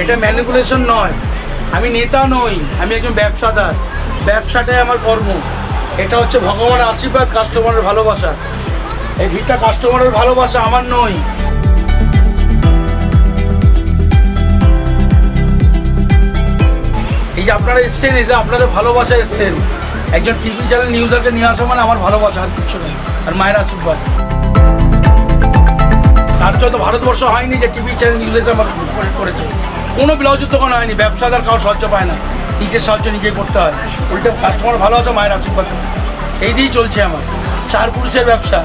এটা ম্যানিপুলেশন নয়, আমি নেতা নই, আমি একজন ব্যবসাদার, ব্যবসাটাই আমার কর্ম। এটা হচ্ছে ভগবানের আশীর্বাদ, কাস্টমারের ভালোবাসা। এই ভিড়টা কাস্টমারের ভালোবাসা, আমার নয়। এই যে আপনারা এসছেন, এটা আপনাদের ভালোবাসা এসছেন। একজন টিভি চ্যানেল নিউজারকে নিয়ে আসা মানে আমার ভালোবাসা, আর কিচ্ছু নেই, আর মায়ের আশীর্বাদ। তার জন্য ভারতবর্ষ হয়নি যে টিভি চ্যানেল নিউজ আমার করেছে। কোনো ব্লাউজের দোকান হয়নি, ব্যবসাদার কারোর সাহায্য পায় না, নিজের সাহায্য নিজেই করতে হয়। ওইটা কাস্টমার ভালোবাসা, মায়ের আশীর্বাদ, এই দিয়েই চলছে আমার। 4 পুরুষের ব্যবসা,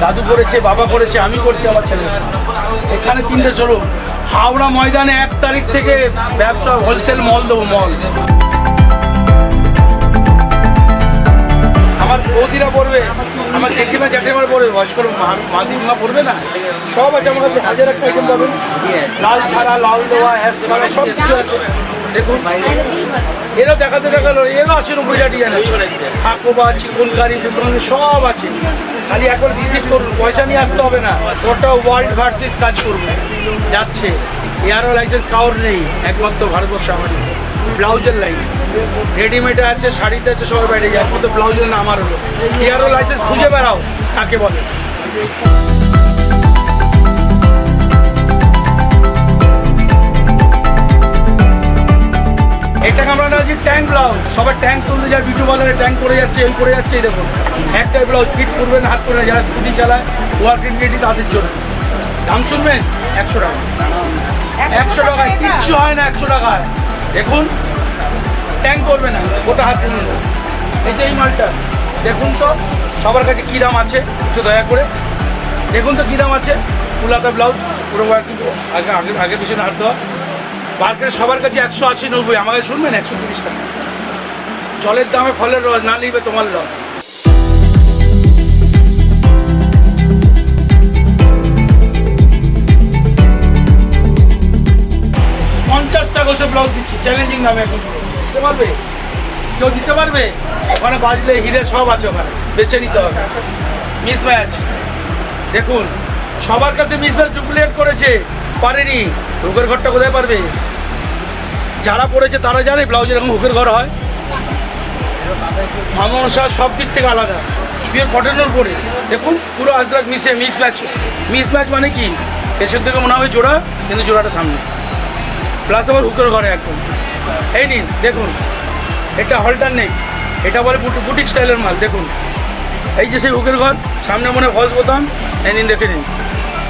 দাদু করেছে, বাবা করেছে, আমি করছি, আমার ছেলে। এখানে 3টে শোরুম। হাওড়া ময়দানে 1 তারিখ থেকে ব্যবসা হোলসেল মল দেবো, মল। আমার বৌদিরা পড়বে, আমার জেঠিমা জ্যাঠিমার পড়বে, বয়স্ক মা দিদিমা পড়বে না, সব আছে আমার কাছে। 1000 একটা আইটেম পাবেন, লাল ছাড়া, লাল দেওয়া, অ্যাশ কালার, সব কিছু আছে। দেখুন, এরা দেখাতে দেখালো, এরা 80-90টা ডিজাইন আছে। হাকোবা, চিকনকারি, সব আছে। খালি এখন ভিজিট করুন, পয়সা নিয়ে আসতে হবে না। ওটা ওয়ার্ল্ড ভার্সিস কাজ করবে, যাচ্ছে। এয়ারও লাইসেন্স কাউর নেই, একমাত্র ভারতবর্ষ আমারই। ব্লাউজের লাইন রেডিমেডে আছে, শাড়িতে আছে, সবাই বাইরে যায়, একমাত্র ব্লাউজের নাম আমার হলো। এয়ারও লাইসেন্স খুঁজে বেড়াও কাকে বলে। এটা আমরা না যে ট্যাঙ্ক ব্লাউজ, সবাই ট্যাঙ্ক তুলতে যায়, বিটু বাজারে ট্যাঙ্ক পড়ে যাচ্ছে, এই পড়ে যাচ্ছে। এই দেখুন, একটাই ব্লাউজ, ফিট করবেন, হাত করবেন, যারা স্কুটি চালায়, ওয়ার্কিং রেডি, তাদের জন্য। দাম শুনবেন, 100 টাকা। 100 টাকায় কিচ্ছু হয় না, 100 টাকায়। দেখুন, ট্যাঙ্ক করবে না, গোটা হাত করুন। এই যে এই মালটা দেখুন তো, সবার কাছে কী দাম আছে একটু দয়া করে দেখুন তো, কী দাম আছে। ফুল হাতা ব্লাউজ, পুরো ওয়ার্কিং, আগে পিছনে হাত দেওয়া। মার্কেটে সবার কাছে 180-90, আমাকে শুনবেন 130 টাকা। জলের দামে ফলের রস, না নিবে তোমার লস। 50 টাকা সে ব্লাউজ দিচ্ছি, চ্যালেঞ্জিং দামে। এখন দিতে পারবে কেউ? দিতে পারবে? ওখানে বাজলে হিরে সব আছে, ওখানে বেছে নিতে হবে। মিসম্যাচ দেখুন, সবার কাছে মিসম্যাচ ডুপ্লিকেট করেছে, পারেনি। হুকের ঘরটা কোথায় পারবে? যারা পড়েছে তারা জানে ব্লাউজ এরকম হুকের ঘর হয়। মামনসা সব দিক থেকে আলাদা, পিওর কটনের পরে দেখুন, পুরো আজরাক মিশে মিক্স ম্যাচ। মিক্স ম্যাচ মানে কি? পেছন থেকে মনে হবে জোড়া, কিন্তু জোড়াটা সামনে, প্লাস আবার হুকের ঘরে একদম। এই নিন দেখুন, এটা হলটার নেই, এটা বলে বুটিক স্টাইলের মাল। দেখুন, এই যে সেই হুকের ঘর, সামনে মনে ফলস বোতাম। এই নিন, দেখে নিন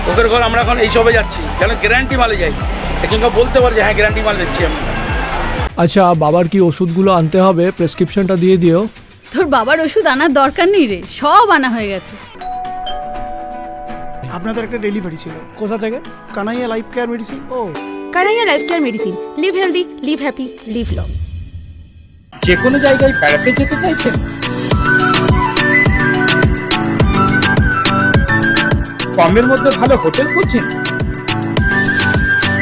হুকের ঘর। আমরা এখন এইসবে যাচ্ছি, কেন গ্যারান্টি মালে যাই। এখানকার বলতে পারে যে হ্যাঁ গ্যারান্টি মাল দিচ্ছি আমি। আচ্ছা, বাবার কি ওষুধগুলো আনতে হবে? প্রেসক্রিপশনটা দিয়ে দিও। তোর বাবার ওষুধ আনার দরকার নেই রে, সব আনা হয়ে গেছে। আপনাদের একটা ডেলিভারি ছিল। কোথা থেকে? Kanaiya life care medicine. ও, Kanaiya life care medicine. Live healthy, live happy, live long. যে কোনো জায়গায় বেড়াতে যেতে চাইছেন? কমের মধ্যে ভালো হোটেল খুঁজছেন?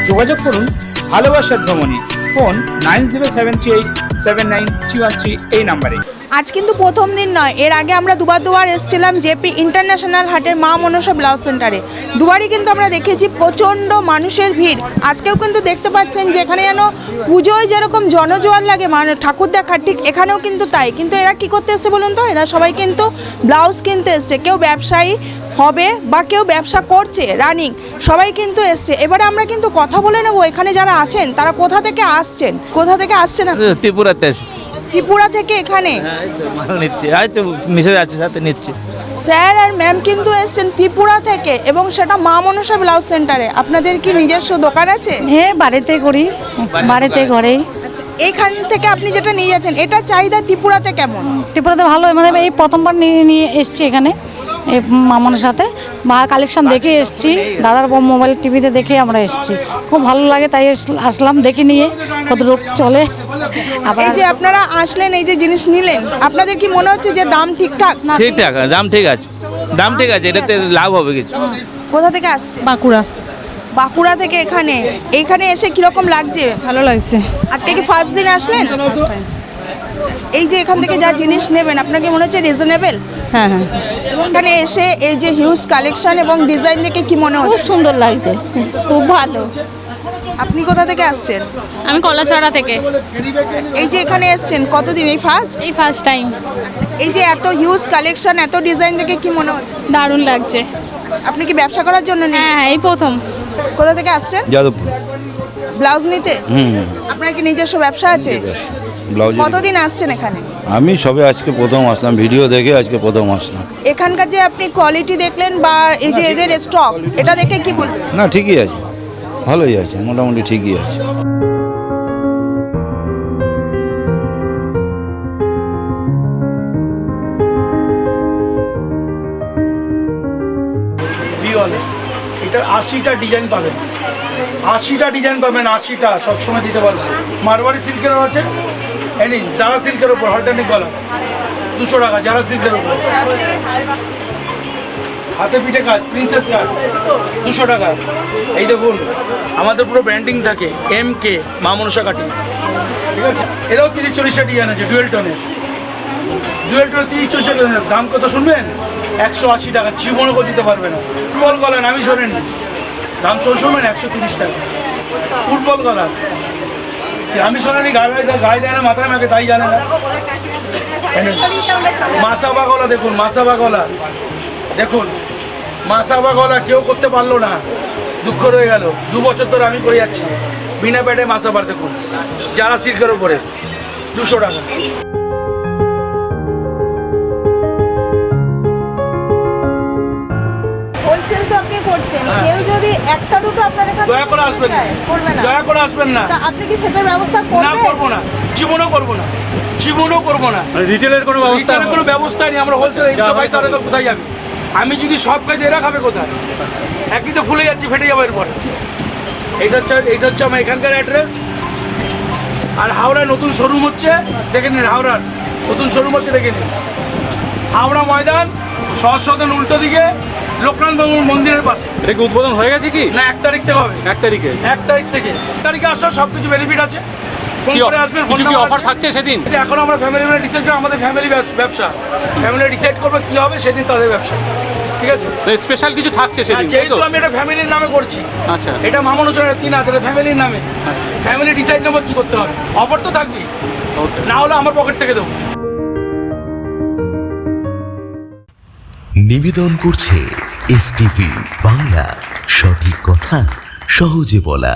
যোগাযোগ করুন ভালোবাসার ভ্রমণে। ফোন 9073879313 এই নাম্বারে। আজ কিন্তু প্রথম দিন নয়, এর আগে আমরা দুবার এসেছিলাম জেপি ইন্টারন্যাশনাল হাটের মা মনসা ব্লাউজ সেন্টারে। দুবারই কিন্তু আমরা দেখেছি প্রচণ্ড মানুষের ভিড়। আজকেও কিন্তু দেখতে পাচ্ছেন যে এখানে যেন পুজোয় যেরকম জনজোয়ার লাগে ঠাকুর দেখার, ঠিক এখানেও কিন্তু তাই। কিন্তু এরা কি করতে এসছে বলুন তো? এরা সবাই কিন্তু ব্লাউজ কিনতে এসছে। কেউ ব্যবসায়ী হবে বা কেউ ব্যবসা করছে রানিং, সবাই কিন্তু এসছে। এবারে আমরা কিন্তু কথা বলে নেবো এখানে যারা আছেন তারা কোথা থেকে আসছেন। কোথা থেকে আসছেন? ত্রিপুরাতে আসছি। ত্রিপুরা থেকে এখানে মাল নিচ্ছি, হয়তো মিশে যাচ্ছে, সাথে নিচ্ছি। স্যার আর ম্যাম কিন্তু এসছেন ত্রিপুরা থেকে, এবং সেটা মা মনসা ব্লাউজ সেন্টারে। আপনাদের কি নিজস্ব দোকান আছে? হ্যাঁ, বাড়িতে করি, বাড়িতে ঘরেই। আচ্ছা, এইখান থেকে আপনি যেটা নিয়ে যাচ্ছেন, এটা চাহিদা ত্রিপুরাতে কেমন? ত্রিপুরাতে ভালো, মানে এই প্রথমবার নিয়ে এসছি এখানে এই মামনের সাথে। বা কালেকশন দেখে এসছি, দাদার মোবাইল টিভিতে দেখে আমরা এসছি, খুব ভালো লাগে, তাই আসলাম দেখে নিয়ে কত রূপ চলে। এই যে আপনারা আসলেন, এই যে জিনিস নিলেন, আপনাদের কি মনে হচ্ছে যে দাম ঠিকঠাক? ঠিকঠাক, দাম ঠিক আছে, দাম ঠিক আছে, এটাতে লাভ হবে কিছু। কোথা থেকে আসছে? বাঁকুড়া। বাঁকুড়া থেকে এইখানে এসে কিরকম লাগছে? ভালো লাগছে। আজকে কি ফার্স্ট দিন আসলেন? এই যে এখান থেকে যা জিনিস নেবেন, আপনাকে মনে হচ্ছে রিজনেবল? হ্যাঁ হ্যাঁ, এখানে এসে এই যে হিউজ কালেকশন এবং ডিজাইন দেখে কি মনে হচ্ছে? খুব সুন্দর লাগছে, খুব ভালো। আপনি কোথা থেকে আসছেন? আমি কলাছড়া থেকে। এই যে এখানে এসছেন কতদিন, এই ফার্স্ট? এই ফার্স্ট টাইম। এই যে এত হিউজ কালেকশন, এত ডিজাইন দেখে কি মনে হচ্ছে? দারুণ লাগছে। আপনি কি ব্যবসা করার জন্য নিয়ে? হ্যাঁ, এই প্রথম। কোথা থেকে আসছেন? যাদবপুর। ব্লাউজ নিতে? হুম। আপনার কি নিজস্ব ব্যবসা আছে? ব্লাউজ কতদিন আসছেন এখানে? আমি সবে আজকে প্রথম আসলাম, ভিডিও দেখে আজকে প্রথম আসলাম। এখানকার যে আপনি কোয়ালিটি দেখলেন বা এই যে এদের স্টক, এটা দেখে কি বলবেন? না, ঠিকই আছে, ভালোই আছে, মোটামুটি ঠিকই আছে। ভিওয়ালে এটা 80টা ডিজাইন পাবেন, 80টা ডিজাইন পাবেন, 80টা সবসময় দিতে পারবেন। মারওয়ারি সিল্কেরও আছে, এনি জারা সিল্কের উপর হলটানিক গলা 200 টাকা, জারা সিল্কের উপর। হাতে পিঠে কাজ, প্রিন্সেস কাজ 200 টাকা। এই দেখুন আমাদের পুরো ব্র্যান্ডিং থাকে, MK মা মনসা কাটি, ঠিক আছে। এরাও 30-40টা ডিজাইন আছে, ডুয়েল টোনের, 30-40 টাকা। দাম কত শুনবেন? 180 টাকা, জীবনও করে দিতে পারবে না। ফুটবল গলা আমি শোনেন, দাম শুনবেন 130 টাকা। ফুটবল গলা আমি শোনেনি, গায়ে দেয় না, মাথায় মাকে, তাই জানে না। মাসাবা গলা দেখুন, মাসাবা গলা দেখুন, মাসাবা গলা কেউ করতে পারলো না, দুঃখ রয়ে গেল। 2 বছর ধরে আমি করে যাচ্ছি বিনা প্যাডে মাসাবার। দেখুন যারা সিল্কের উপরে 200 টাকা। হোলসেল তো আপনি করছেন, হ্যাঁ। কেউ যদি একটা দুটো আপনার এখানে দয়া করে আসবেন না, করবে না, দয়া করে আসবেন না। তা আপনি কি সেটার ব্যবস্থা না, করবেন? করবো না, জীবনও করবো না, জীবনও করবো না। রিটেলের কোনো রিটার্নের কোনো ব্যবস্থা নেই, আমরা হোলসেল সবাই, তারা তো কোথায় যাবে? আমি যদি সব কাজে এরা খাবে কোথায়? একই তো ফুলে যাচ্ছি, ফেটে যাবে এরপরে। এইটা হচ্ছে আমার এখানকার অ্যাড্রেস। আর হাওড়া নতুন শোরুম হচ্ছে, দেখে নিন, হাওড়ার নতুন শোরুম হচ্ছে, দেখে নিন। হাওড়া ময়দান, সহজ সদন উল্টো দিকে, লোকনাথ বাবু মন্দিরের পাশে। এটা কি উদ্বোধন হয়ে গেছে কি? না, 1 তারিখ থেকে হবে। 1 তারিখে? 1 তারিখ থেকে। 1 তারিখে আসো, সব কিছু বেনিফিট আছে। ফোন করে আসবেন, কিছু কি অফার থাকছে সেদিন? এখন আমরা ফ্যামিলি মানে ডিসাইড করি, আমাদের ফ্যামিলি ব্যবসা, ফ্যামিলি ডিসাইড করবে কি হবে সেদিন তাদের ব্যবসা, ঠিক আছে। স্পেশাল কিছু থাকছে আর সেদিন? যেহেতু আমি এটা ফ্যামিলির নামে করছি, আচ্ছা। এটা মামনুষের 3 হাজার ফ্যামিলির নামে, ফ্যামিলি ডিসাইড নেবো কি করতে হবে। অফার তো থাকবেই, না হলে আমার পকেট থেকে দেবো। নিবেদন করছে STV বাংলা, সঠিক কথা সহজে বলা।